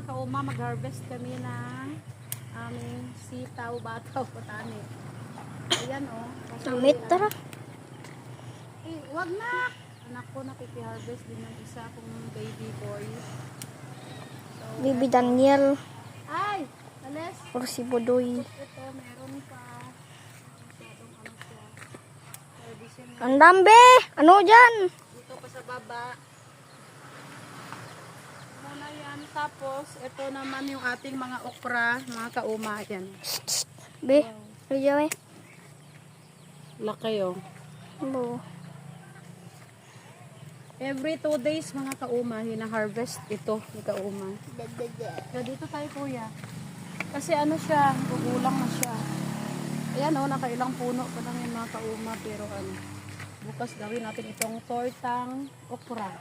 mga kauma, mag-harvest kami ng aming sitaw, bataw, patani. Ayan o. Damit tara. Eh, wag na! Anak ko nakikiharvest din ng isa kong baby boy. So, Bibi Daniel. ay! Alis! Or si Bodoy. Ito, meron pa. Masyadong ano siya. Harvestin na. Ang dambe! Ano dyan? Dito pa sa baba. Muna yan. Tapos, ito naman yung ating mga okra, mga kauma. Yan. Be, ano dyan eh? Laki oh. Bo. Every 2 days mga kauma, hina-harvest ito ni kauma. So, dito tayo kuya. Kasi ano siya, gugulang na siya. Ayan oh, nakailang puno pa lang yung mga kauma. Pero ano, bukas gawin natin itong tortang okra.